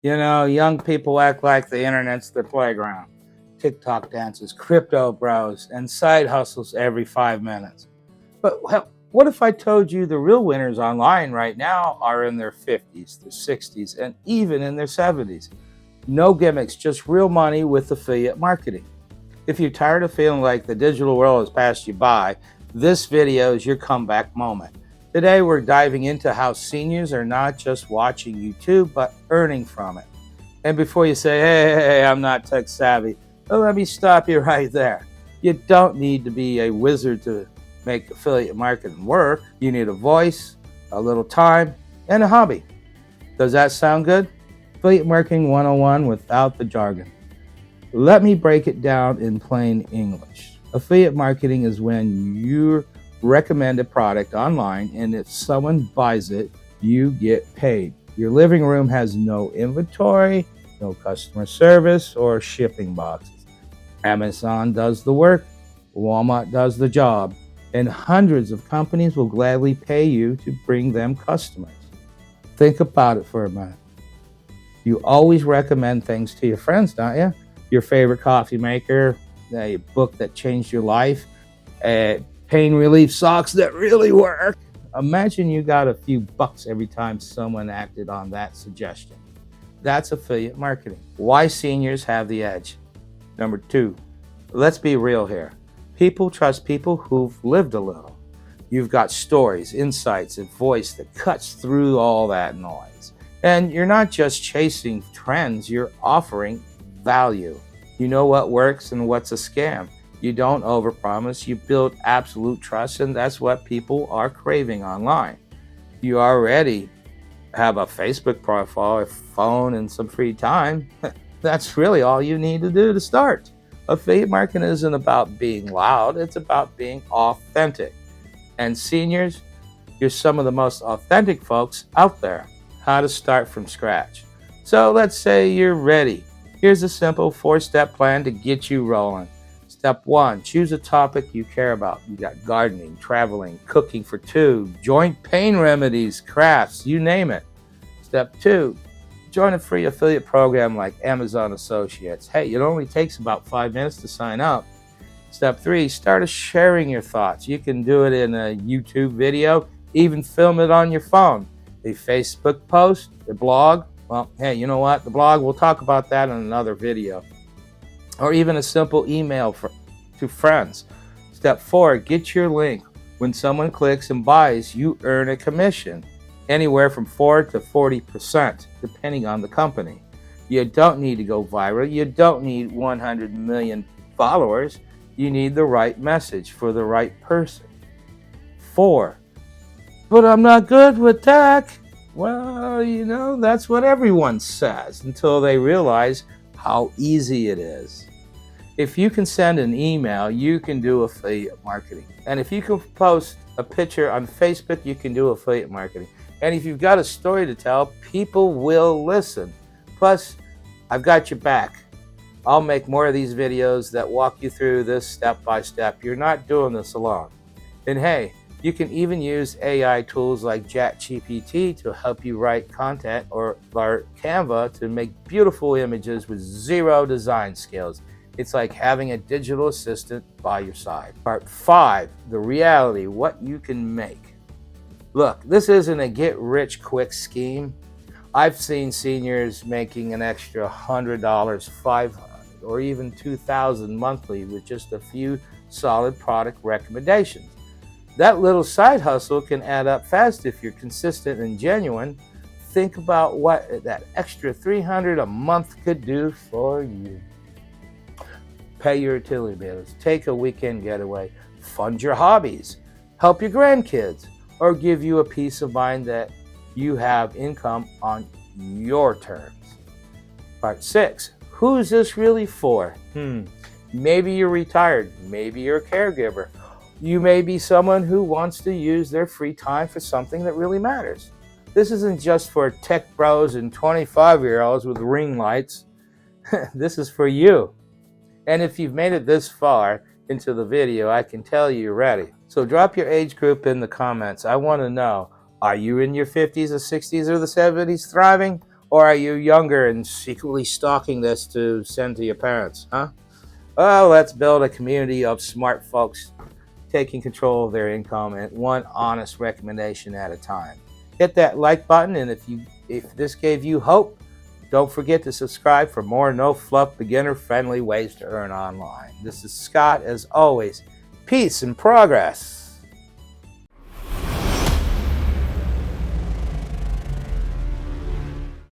You know, young people act like the internet's their playground. TikTok dances, crypto bros, and side hustles every 5 minutes. But what if I told you the real winners online right now are in their 50s, their 60s, and even in their 70s? No gimmicks, just real money with affiliate marketing. If you're tired of feeling like the digital world has passed you by, this video is your comeback moment. Today, we're diving into how seniors are not just watching YouTube, but earning from it. And before you say, hey, I'm not tech savvy, well, let me stop you right there. You don't need to be a wizard to make affiliate marketing work. You need a voice, a little time, and a hobby. Does that sound good? Affiliate Marketing 101 without the jargon. Let me break it down in plain English. Affiliate marketing is when you recommend a product online, and if someone buys it, you get paid. Your living room has no inventory, no customer service, or shipping boxes. Amazon does the work, Walmart does the job, and hundreds of companies will gladly pay you to bring them customers. Think about it for a minute. You always recommend things to your friends, don't you? Your favorite coffee maker, a book that changed your life, pain relief socks that really work. Imagine you got a few bucks every time someone acted on that suggestion. That's affiliate marketing. Why seniors have the edge. Number 2, let's be real here. People trust people who've lived a little. You've got stories, insights, and voice that cuts through all that noise. And you're not just chasing trends, you're offering value. You know what works and what's a scam. You don't overpromise, you build absolute trust, and that's what people are craving online. You already have a Facebook profile, a phone, and some free time. That's really all you need to do to start. Affiliate marketing isn't about being loud, it's about being authentic. And seniors, you're some of the most authentic folks out there. How to start from scratch. So let's say you're ready. Here's a simple 4-step plan to get you rolling. Step 1, choose a topic you care about. You got gardening, traveling, cooking for 2, joint pain remedies, crafts, you name it. Step 2, join a free affiliate program like Amazon Associates. Hey, it only takes about 5 minutes to sign up. Step 3, start sharing your thoughts. You can do it in a YouTube video, even film it on your phone. A Facebook post, a blog. Well, hey, you know what? The blog, we'll talk about that in another video. Or even a simple email to friends. Step 4, get your link. When someone clicks and buys, you earn a commission, anywhere from 4 to 40%, depending on the company. You don't need to go viral. You don't need 100 million followers. You need the right message for the right person. 4, but I'm not good with tech. Well, you know, that's what everyone says until they realize how easy it is. If you can send an email, you can do affiliate marketing. And if you can post a picture on Facebook, you can do affiliate marketing. And if you've got a story to tell, people will listen. Plus, I've got your back. I'll make more of these videos that walk you through this step by step. You're not doing this alone. And hey, you can even use AI tools like ChatGPT to help you write content, or Canva to make beautiful images with 0 design skills. It's like having a digital assistant by your side. Part 5, the reality, what you can make. Look, this isn't a get-rich-quick scheme. I've seen seniors making an extra $100, $500, or even $2,000 monthly with just a few solid product recommendations. That little side hustle can add up fast if you're consistent and genuine. Think about what that extra $300 a month could do for you. Pay your utility bills, take a weekend getaway, fund your hobbies, help your grandkids, or give you a peace of mind that you have income on your terms. Part 6, who's this really for? Maybe you're retired, maybe you're a caregiver. You may be someone who wants to use their free time for something that really matters. This isn't just for tech bros and 25-year-olds with ring lights. This is for you. And if you've made it this far into the video, I can tell you're ready. So drop your age group in the comments. I want to know, are you in your 50s or 60s or the 70s thriving? Or are you younger and secretly stalking this to send to your parents, huh? Well, let's build a community of smart folks taking control of their income and one honest recommendation at a time. Hit that like button, and if this gave you hope, don't forget to subscribe for more no-fluff, beginner-friendly ways to earn online. This is Scott, as always. Peace and progress.